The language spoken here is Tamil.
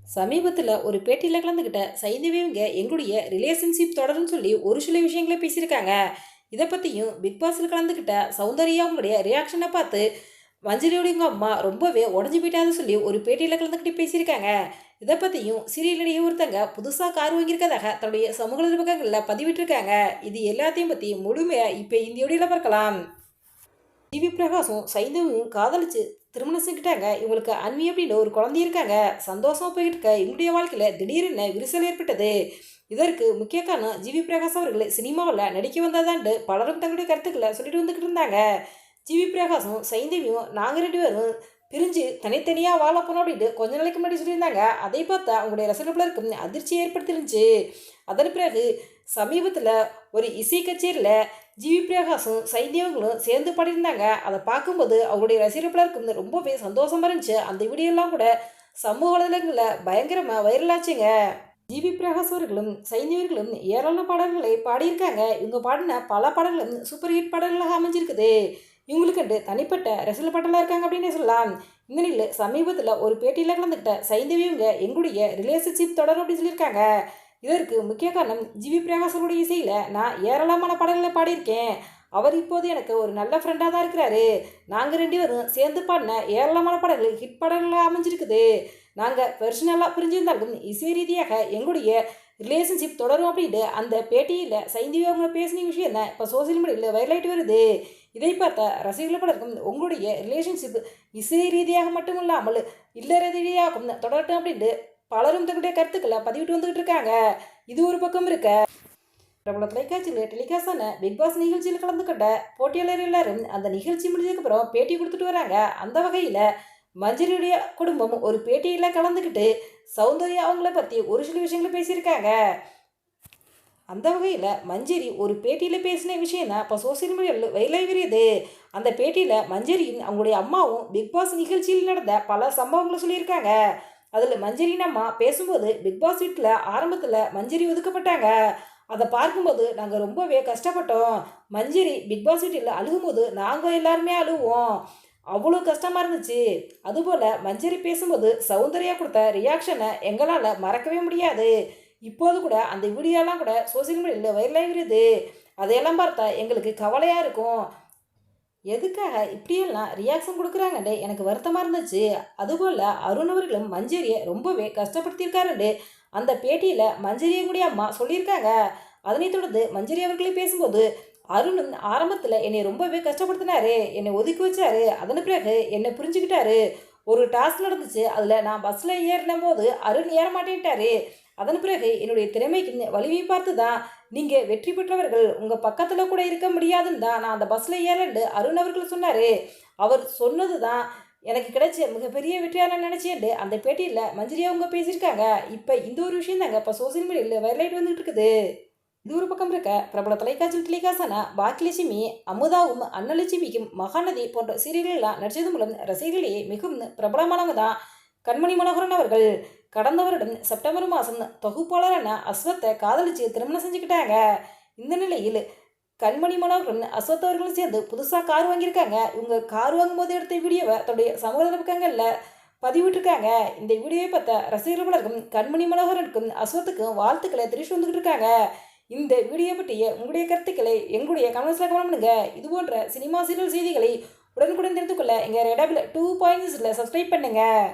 சமீபத்தில் ஒரு பேட்டியில் கலந்துக்கிட்ட சைந்தவியவங்க எங்களுடைய ரிலேஷன்ஷிப் தொடரும்னு சொல்லி ஒரு சில விஷயங்களை பேசியிருக்காங்க. இதை பற்றியும் பிக் பாஸில் கலந்துக்கிட்ட சௌந்தர்யா அவங்களுடைய ரியாக்ஷனை பார்த்து மஞ்சளியோடைய அம்மா ரொம்பவே உடஞ்சி போயிட்டான்னு சொல்லி ஒரு பேட்டியில் கலந்துக்கிட்டு பேசியிருக்காங்க. இதை பற்றியும் சீரியலிடையே ஒருத்தங்க புதுசாக கார் வாங்கியிருக்கதாக தன்னுடைய சமூக பக்கங்களில் பதிவிட்டிருக்காங்க. இது எல்லாத்தையும் பற்றி முழுமையாக இப்போ இந்த வீடியோவில் பார்க்கலாம். ஜிவி பிரகாஷும் சைந்தவும் காதலிச்சு திருமணம் செஞ்சுக்கிட்டாங்க. இவங்களுக்கு அன்வி அப்படின்னு ஒரு குழந்தை இருக்காங்க. சந்தோஷமா போயிட்டு இருக்க இவங்களுடைய வாழ்க்கையில் திடீர்னு விரிசல் ஏற்பட்டது. இதற்கு முக்கிய காரணம் ஜிவி பிரகாஷ் அவர்கள் சினிமாவில் நடிக்க வந்ததாண்டு பலரும் தங்களுடைய கருத்துக்களை சொல்லிட்டு வந்துக்கிட்டு இருந்தாங்க. ஜிவி பிரகாஷும் சைந்தவியும் நாங்கள் 2 பேரும் பிரிஞ்சு தனித்தனியாக வாழ போனோம் அப்படின்ட்டு கொஞ்ச நாளைக்கு முன்னாடி சொல்லியிருந்தாங்க. அதை பார்த்தா அவங்களுடைய ரசிகர்களுக்கு அதிர்ச்சியை ஏற்படுத்திருந்துச்சு. அதன் பிறகு சமீபத்தில் ஒரு இசை கச்சேரியில் ஜிவி பிரகாஷும் சைந்தியவங்களும் சேர்ந்து பாடியிருந்தாங்க. அதை பார்க்கும்போது அவங்களுடைய ரசிகர்களுக்கு ரொம்பவே சந்தோஷமாக இருந்துச்சு. அந்த வீடியோலாம் கூட சமூக வலைதளங்களில் பயங்கரமாக வைரலாச்சுங்க. ஜிவி பிரகாஷ் அவர்களும் சைந்தியவர்களும் ஏராளமான பாடல்களை பாடியிருக்காங்க. இவங்க பாடின பல பாடல்களும் சூப்பர் ஹிட் பாடல்களாக அமைஞ்சிருக்குது. இவங்களுக்கு தனிப்பட்ட ரசிகர் பாட்டலாக இருக்காங்க அப்படின்னே சொல்லலாம். இந்த நிலையில் சமீபத்தில் ஒரு பேட்டியில் கலந்துக்கிட்ட சைந்தவியவங்க எங்களுடைய ரிலேஷன்ஷிப் தொடரும் அப்படின்னு சொல்லியிருக்காங்க. இதற்கு முக்கிய காரணம் ஜிவி பிரகாஷனுடைய இசையில் நான் ஏராளமான பாடல்களை பாடியிருக்கேன். அவர் இப்போது எனக்கு ஒரு நல்ல ஃப்ரெண்டாக தான் இருக்கிறாரு. நாங்கள் 2 பேரும் சேர்ந்து பாடின ஏராளமான பாடல்கள் ஹிட் பாடல்களாக அமைஞ்சிருக்குது. நாங்கள் பர்சனலாக பிரிஞ்சிருந்தாலும் இசை ரீதியாக எங்களுடைய ரிலேஷன்ஷிப் தொடரும் அப்படின்ட்டு அந்த பேட்டியில் சைந்தவி அவங்க பேசின விஷயம் தான் இப்போ சோசியல் மீடியாவில் வைரலாயிட்டு வருது. இதை பார்த்த ரசிகர்கள் பலருக்கும் உங்களுடைய ரிலேஷன்ஷிப் இசை ரீதியாக மட்டும் இல்லாமல் இல்லற ரீதியாகவும் தொடரட்டும் அப்படின்ட்டு பலரும் தங்களுடைய கருத்துக்களை பதிவிட்டு வந்துகிட்டு இருக்காங்க. இது ஒரு பக்கம் இருக்க, பிரபல தொலைக்காட்சியில் டெலிகாஸ்டான பிக் பாஸ் நிகழ்ச்சியில் கலந்துக்கிட்ட போட்டியாளர் எல்லாரும் அந்த நிகழ்ச்சி முடிஞ்சதுக்கப்புறம் பேட்டி கொடுத்துட்டு வராங்க. அந்த வகையில் மஞ்சரியுடைய குடும்பம் ஒரு பேட்டியில் கலந்துக்கிட்டு சௌந்தர்யா அவங்கள பற்றி ஒரு சில விஷயங்களை பேசியிருக்காங்க. அந்த வகையில் மஞ்சரி ஒரு பேட்டியில் பேசின விஷயம் தான் இப்போ சோசியல் மீடியாவில் வைரலாகி வருது. அந்த பேட்டியில் மஞ்சரியும் அவங்களுடைய அம்மாவும் பிக் பாஸ் நிகழ்ச்சியில் நடந்த பல சம்பவங்களை சொல்லியிருக்காங்க. அதில் மஞ்சரின் அம்மா பேசும்போது பிக் பாஸ் வீட்டில் ஆரம்பத்தில் மஞ்சரி ஒதுக்கப்பட்டாங்க. அதை பார்க்கும்போது நாங்கள் ரொம்பவே கஷ்டப்பட்டோம். மஞ்சரி பிக் பாஸ் வீட்டில் அழுகும்போது நாங்கள் எல்லாருமே அழுவோம். அவ்வளோ கஷ்டமாக இருந்துச்சு. அதுபோல் மஞ்சரி பேசும்போது சௌந்தர்யா கொடுத்த ரியாக்ஷனை எங்களால் மறக்கவே முடியாது. இப்போது கூட அந்த வீடியோலாம் கூட சோசியல் மீடியாவில் வைரலாகிறது. அதையெல்லாம் பார்த்தா எங்களுக்கு கவலையாக இருக்கும். எதுக்காக இப்படியெல்லாம் ரியாக்ஷன் கொடுக்குறாங்கன்னு எனக்கு வருத்தமாக இருந்துச்சு. அதுபோல் அருண் அவர்களும் மஞ்சரியை ரொம்பவே கஷ்டப்படுத்தியிருக்காருண்டு அந்த பேட்டியில் மஞ்சரியங்களுடைய அம்மா சொல்லியிருக்காங்க. அதனைத் தொடர்ந்து மஞ்சரி அவர்களே பேசும்போது அருணும் ஆரம்பத்தில் என்னை ரொம்பவே கஷ்டப்படுத்தினாரு, என்னை ஒதுக்கி வச்சாரு. அதன் பிறகு என்னை புரிஞ்சுக்கிட்டாரு. ஒரு டாஸ்க் நடந்துச்சு, அதில் நான் பஸ்ஸில் ஏறின போது அருண் ஏற மாட்டேன்ட்டாரு. அதன் பிறகு என்னுடைய திறமைக்கு வலிமை பார்த்து தான் நீங்கள் வெற்றி பெற்றவர்கள், உங்கள் பக்கத்தில் கூட இருக்க முடியாதுன்னு தான் நான் அந்த பஸ்ஸில் ஏறண்டு அருண் அவர்கள் சொன்னார். அவர் சொன்னது தான் எனக்கு கிடைச்ச மிகப்பெரிய வெற்றியான நினச்சேன்ட்டு அந்த பேட்டியில் மஞ்சரியா அவங்க பேசியிருக்காங்க. இப்போ இந்த ஒரு விஷயம் தாங்க இப்போ சோசியல் மீடியாவில் வைரலாயிட்டு வந்துட்டு இருக்குது. இது ஒரு பக்கம் இருக்க, பிரபல தொலைக்காட்சியில் டெலிகாஸ்டான பாக்கியலட்சுமி அமுதாவும் அன்னலட்சுமிக்கும் மகாநதி போன்ற சீரியல்கள்லாம் நடிச்சது மூலம் ரசிகர்களே மிகவும் பிரபலமானவங்க தான் கண்மணி மனோகரன் அவர்கள். கடந்த வருடம் செப்டம்பர் மாதம் தொகுப்பாளரான அஸ்வத்தை காதலிச்சு திருமணம் செஞ்சுக்கிட்டாங்க. இந்த நிலையில் கண்மணி மனோகரன் அஸ்வத் அவர்களும் சேர்ந்து புதுசாக கார் வாங்கியிருக்காங்க. இவங்க கார் வாங்கும்போது எடுத்த வீடியோவை தன்னுடைய சமூக பக்கங்களில் பதிவிட்டிருக்காங்க. இந்த வீடியோவை பார்த்த ரசிகர்கள் பலருக்கும் கண்மணி மனோகரனுக்கும் அஸ்வத்துக்கும் வாழ்த்துக்களை தெரிவித்து வந்துக்கிட்டு இருக்காங்க. இந்த வீடியோ பற்றிய உங்களுடைய கருத்துக்களை எங்களுடைய கமெண்ட்ஸில் கமெண்ட் பண்ணுங்க. இது போன்ற சினிமா சீரியல் செய்திகளை உடனுக்குடன் தெரிந்து கொள்ள எங்கள் ரெடாபிள் 2.0 சப்ஸ்கிரைப் பண்ணுங்கள்.